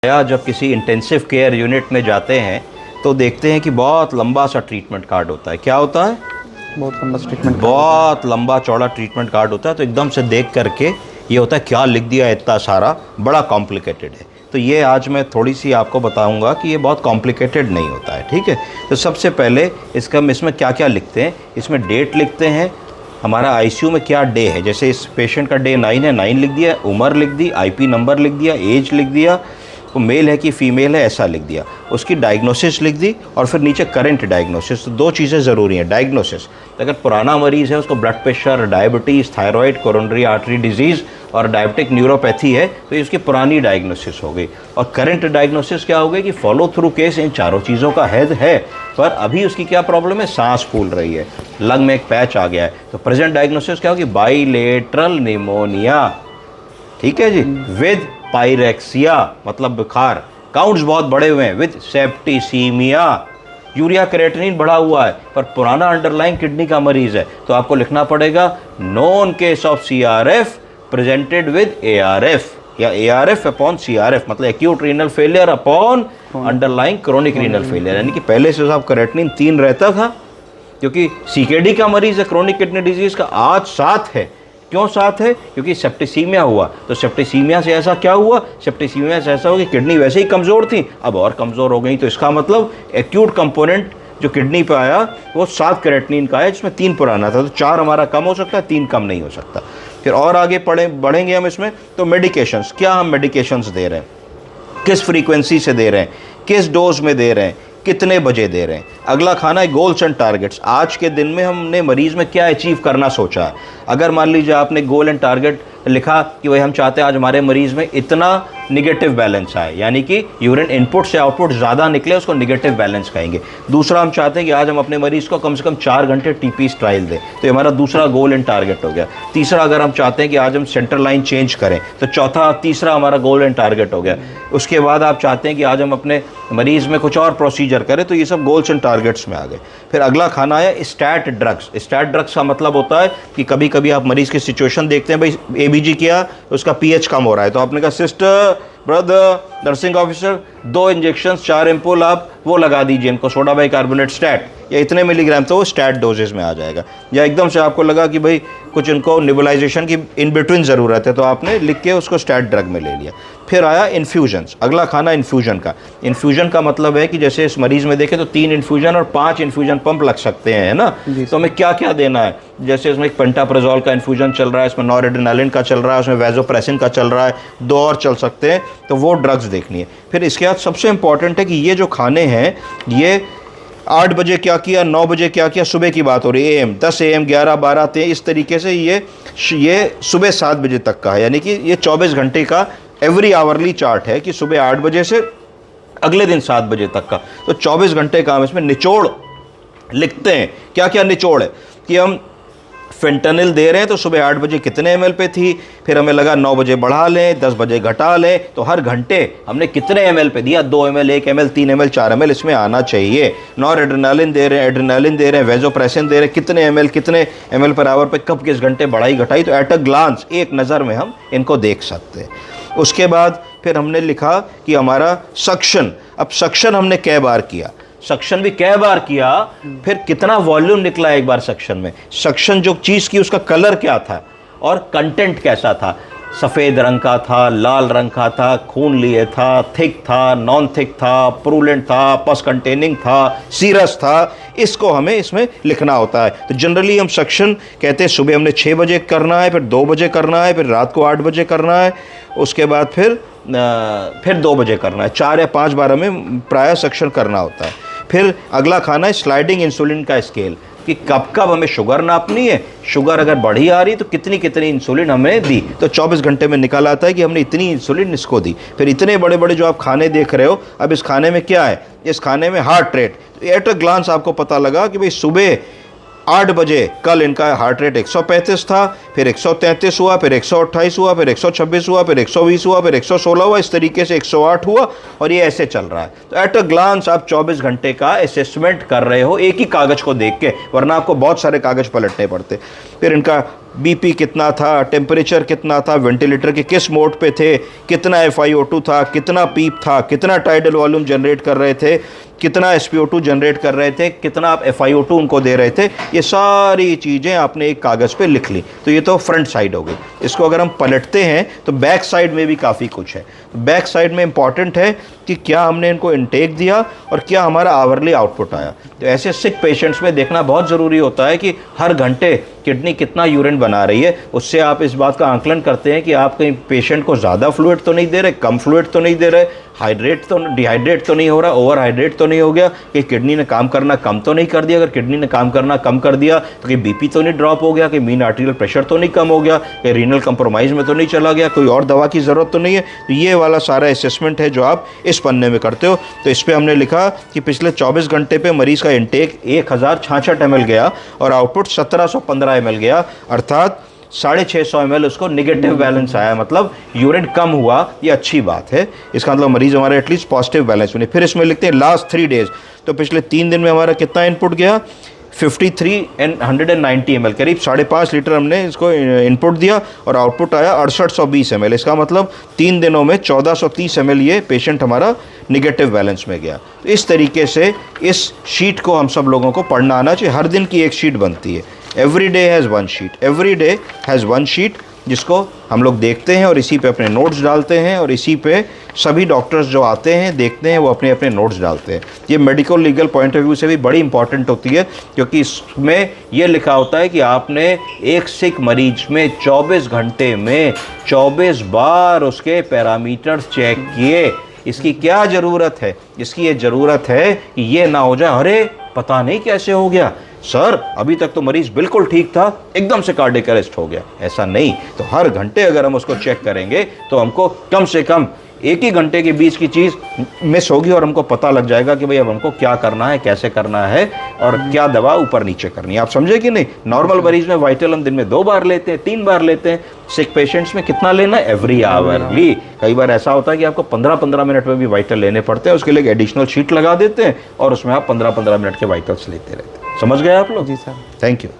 या जब किसी इंटेंसिव केयर यूनिट में जाते हैं तो देखते हैं कि बहुत लंबा सा ट्रीटमेंट कार्ड होता है। क्या होता है? बहुत लंबा चौड़ा ट्रीटमेंट कार्ड होता है। तो एकदम से देख करके ये होता है क्या लिख दिया इतना सारा, बड़ा कॉम्प्लिकेटेड है। तो ये आज मैं थोड़ी सी आपको बताऊंगा कि ये बहुत कॉम्प्लिकेटेड नहीं होता है। ठीक है, तो सबसे पहले इसमें क्या क्या लिखते हैं। इसमें डेट लिखते हैं, हमारा आईसीयू में क्या डे है। जैसे इस पेशेंट का डे 9 है, 9 लिख दिया, उम्र लिख दी, आईपी नंबर लिख दिया, एज लिख दिया, वो मेल है कि फीमेल है ऐसा लिख दिया, उसकी डायग्नोसिस लिख दी और फिर नीचे करंट डायग्नोसिस। तो दो चीज़ें ज़रूरी हैं। डायग्नोसिस, अगर पुराना मरीज़ है उसको blood pressure, diabetes, thyroid, coronary artery disease और डायबिटिक न्यूरोपैथी है तो ये उसकी पुरानी डायग्नोसिस हो गई। और करंट डायग्नोसिस क्या हो गई कि फॉलो थ्रू केस इन चारों चीज़ों का है पर अभी उसकी क्या प्रॉब्लम है, सांस फूल रही है, लंग में एक पैच आ गया है। तो प्रेजेंट डायग्नोसिस क्या होगी, बाइलेटरल निमोनिया। ठीक है जी, विद पायरेक्सिया मतलब बुखार, काउंट्स बहुत बड़े हुए हैं, विद सेप्टिसीमिया, यूरिया क्रिएटिनिन बढ़ा हुआ है पर पुराना अंडरलाइंग किडनी का मरीज है। तो आपको लिखना पड़ेगा known case of CRF presented with ARF या एआरएफ अपॉन सीआरएफ, मतलब acute renal failure upon underlying chronic renal failure. यानी कि पहले से साहब क्रिएटिनिन 3 रहता था क्योंकि सीकेडी का मरीज है, क्रोनिक किडनी डिजीज का, आज 7 है। क्यों 7 है? क्योंकि सेप्टिसीमिया हुआ। तो सेप्टिसीमिया से ऐसा क्या हुआ, सेप्टिसीमिया से ऐसा हो कि किडनी वैसे ही कमज़ोर थी, अब और कमज़ोर हो गई। तो इसका मतलब एक्यूट कंपोनेंट जो किडनी पे आया वो 7 क्रिएटिनिन का है, जिसमें 3 पुराना था। तो 4 हमारा कम हो सकता है, 3 कम नहीं हो सकता। फिर और आगे बढ़ेंगे हम इसमें। तो मेडिकेशंस, क्या हम मेडिकेशंस दे रहे हैं, किस फ्रीक्वेंसी से दे रहे हैं, किस डोज में दे रहे हैं, कितने बजे दे रहे हैं। अगला खाना है गोल्स एंड टारगेट्स। आज के दिन में हमने मरीज़ में क्या अचीव करना सोचा है। अगर मान लीजिए आपने गोल एंड टारगेट लिखा कि भाई हम चाहते हैं आज हमारे मरीज़ में इतना निगेटिव बैलेंस आए, यानी कि यूरिन इनपुट से आउटपुट ज़्यादा निकले, उसको निगेटिव बैलेंस कहेंगे। दूसरा, हम चाहते हैं कि आज हम अपने मरीज़ को कम से कम 4 घंटे टीपीस ट्रायल दें, तो ये हमारा दूसरा गोल एंड टारगेट हो गया। तीसरा, अगर हम चाहते हैं कि आज हम सेंट्रल लाइन चेंज करें, तो तीसरा हमारा गोल एंड टारगेट हो गया। उसके बाद आप चाहते हैं कि आज हम अपने मरीज़ में कुछ और प्रोसीजर करें, तो ये सब गोल्स एंड टारगेट्स में आ गए। फिर अगला खाना है स्टैट ड्रग्स। स्टैट ड्रग्स का मतलब होता है कि कभी कभी आप मरीज़ की सिचुएशन देखते हैं, भाई एबीजी किया, उसका पीएच कम हो रहा है, तो आपने कहा sister, brother, nursing officer 2 injection 4 ampoule आप वो लगा दीजिए इनको, सोडा बाइकार्बोनेट स्टैट, या इतने मिलीग्राम, तो वो स्टैट डोजेज में आ जाएगा। या एकदम से आपको लगा कि भाई कुछ इनको निबुलाइजेशन की इन बिटवीन ज़रूरत है, तो आपने लिख के उसको स्टैट ड्रग में ले लिया। फिर आया इन्फ्यूजन्स। अगला खाना इन्फ्यूजन का। इन्फ्यूजन का मतलब है कि जैसे इस मरीज़ में देखें तो 3 इन्फ्यूजन और 5 इन्फ्यूजन पंप लग सकते हैं, है ना। तो हमें क्या क्या देना है, जैसे इसमें एक पेंटाप्राजोल का इन्फ्यूजन चल रहा है, इसमें नॉरेड्रेनालिन का चल रहा है, उसमें वैज़ोप्रेसिन का चल रहा है, 2 और चल सकते हैं, तो वो ड्रग्स देखनी है। फिर इसके बाद सबसे इंपॉर्टेंट है कि ये जो खाने हैं, ये 8 बजे क्या किया, 9 बजे क्या किया, सुबह की बात हो रही है, एएम 10 AM 11 12 13, इस तरीके से ये सुबह 7 बजे तक का है। यानी कि ये 24 घंटे का एवरी आवरली चार्ट है कि सुबह 8 बजे से अगले दिन 7 बजे तक का। तो 24 घंटे का हम इसमें निचोड़ लिखते हैं। क्या क्या निचोड़ है कि हम फेंटानिल दे रहे हैं तो सुबह 8 बजे कितने ml पे थी, फिर हमें लगा 9 बजे बढ़ा लें, 10 बजे घटा लें, तो हर घंटे हमने कितने ml पे दिया, 2 ml, 1 ml, 3 ml, 4 ml इसमें आना चाहिए। नॉरेड्रेनालिन दे रहे हैं, एड्रेनालिन दे रहे हैं, वैज़ोप्रेसिन दे रहे हैं, कितने ml पर आवर पे कब किस घंटे बढ़ाई घटाई, तो एट अ ग्लांस एक नज़र में हम इनको देख सकते हैं। उसके बाद फिर हमने लिखा कि हमारा सक्शन, अब सक्शन हमने कै बार किया, सक्शन भी कै बार किया, फिर कितना वॉल्यूम निकला एक बार सक्शन में, सक्शन जो चीज़ की उसका कलर क्या था और कंटेंट कैसा था, सफ़ेद रंग का था, लाल रंग का था, खून लिए था, थिक था, नॉन थिक था, प्रूलेंट था, पस कंटेनिंग था, सीरस था, इसको हमें इसमें लिखना होता है। तो जनरली हम सक्शन कहते हैं सुबह हमने 6 बजे करना है, फिर 2 बजे करना है, फिर रात को 8 बजे करना है, उसके बाद फिर 2 बजे करना है, 4 या 5 बार हमें प्राय सक्शन करना होता है। फिर अगला खाना है स्लाइडिंग इंसुलिन का स्केल, कि कब कब हमें शुगर नापनी है, शुगर अगर बढ़ी आ रही तो कितनी कितनी इंसुलिन हमने दी, तो 24 घंटे में निकल आता है कि हमने इतनी इंसुलिन इसको दी। फिर इतने बड़े बड़े जो आप खाने देख रहे हो, अब इस खाने में क्या है, इस खाने में heart rate, at a glance आपको पता लगा कि भाई सुबह 8 बजे कल इनका हार्ट रेट 135 था, फिर 133 हुआ, फिर 128 हुआ, फिर 126 हुआ, फिर 120 हुआ, फिर 116 हुआ, इस तरीके से 108 हुआ, और ये ऐसे चल रहा है। तो एट अ ग्लांस आप 24 घंटे का असेसमेंट कर रहे हो एक ही कागज़ को देख के, वरना आपको बहुत सारे कागज़ पलटने पड़ते। फिर इनका बीपी कितना था, टेम्परेचर कितना था, वेंटिलेटर के किस मोड पे थे, कितना FiO2 था, कितना पीप था, कितना टाइडल वॉल्यूम जनरेट कर रहे थे, कितना SpO2 जनरेट कर रहे थे, कितना आप FiO2 उनको दे रहे थे, ये सारी चीज़ें आपने एक कागज़ पे लिख ली। तो ये तो फ्रंट साइड हो गई। इसको अगर हम पलटते हैं तो बैक साइड में भी काफ़ी कुछ है। बैक साइड में इंपॉर्टेंट है कि क्या हमने इनको इनटेक दिया और क्या हमारा आवरली आउटपुट आया। तो ऐसे सिक पेशेंट्स में देखना बहुत ज़रूरी होता है कि हर घंटे किडनी कितना यूरिन बना रही है। उससे आप इस बात का आंकलन करते हैं कि आप कहीं पेशेंट को ज़्यादा फ्लूइड तो नहीं दे रहे, कम फ्लूइड तो नहीं दे रहे, डिहाइड्रेट तो नहीं हो रहा, ओवर हाइड्रेट तो नहीं हो गया, कि किडनी ने काम करना कम तो नहीं कर दिया। अगर किडनी ने काम करना कम कर दिया तो कि बीपी तो नहीं ड्रॉप हो गया, कि मीन आर्टेरियल प्रेशर तो नहीं कम हो गया, कि रीनल कंप्रोमाइज़ में तो नहीं चला गया, कोई और दवा की ज़रूरत तो नहीं है। तो ये वाला सारा असेसमेंट है जो आप इस पन्ने में करते हो। तो इस पर हमने लिखा कि पिछले 24 घंटे पे मरीज़ का इंटेक 1066 ml गया और आउटपुट 1715 ml गया, अर्थात 650 ml उसको निगेटिव बैलेंस आया, मतलब यूरिन कम हुआ। ये अच्छी बात है, इसका मतलब मरीज़ हमारे एटलीस्ट पॉजिटिव बैलेंस बने। फिर इसमें लिखते हैं लास्ट 3 डेज़, तो पिछले 3 दिन में हमारा कितना इनपुट गया, 53 and 190 ml, करीब 5.5 लीटर हमने इसको इनपुट दिया और आउटपुट आया 6820 ml। इसका मतलब 3 दिनों में 1430 ml ये पेशेंट हमारा निगेटिव बैलेंस में गया। तो इस तरीके से इस शीट को हम सब लोगों को पढ़ना आना चाहिए। हर दिन की एक शीट बनती है, every day has one sheet, every day has one sheet, जिसको हम लोग देखते हैं और इसी पे अपने नोट्स डालते हैं और इसी पे सभी डॉक्टर्स जो आते हैं देखते हैं वो अपने अपने नोट्स डालते हैं। ये medical legal point of view से भी बड़ी इंपॉर्टेंट होती है, क्योंकि इसमें ये लिखा होता है कि आपने एक सिक मरीज में 24 घंटे में 24 बार उसके पैरामीटर्स चेक किए। इसकी क्या ज़रूरत है? इसकी ये ज़रूरत है कि ये ना हो जाए अरे पता नहीं कैसे हो गया सर, अभी तक तो मरीज़ बिल्कुल ठीक था, एकदम से कार्डियक अरेस्ट हो गया। ऐसा नहीं। तो हर घंटे अगर हम उसको चेक करेंगे तो हमको कम से कम 1 ही घंटे के बीच की चीज़ मिस होगी और हमको पता लग जाएगा कि भाई अब हमको क्या करना है, कैसे करना है और क्या दवा ऊपर नीचे करनी है। आप समझे कि नहीं? नॉर्मल मरीज में वाइटल हम दिन में 2 बार लेते हैं, 3 बार लेते हैं। सिक पेशेंट्स में कितना लेना है? Every hourly. कई बार ऐसा होता है कि आपको 15-15 मिनट में भी वाइटल लेने पड़ते हैं, उसके लिए एडिशनल शीट लगा देते हैं और उसमें आप 15-15 मिनट के वाइटल्स लेते रहते हैं। समझ गए आप लोग? जी सर। Thank you.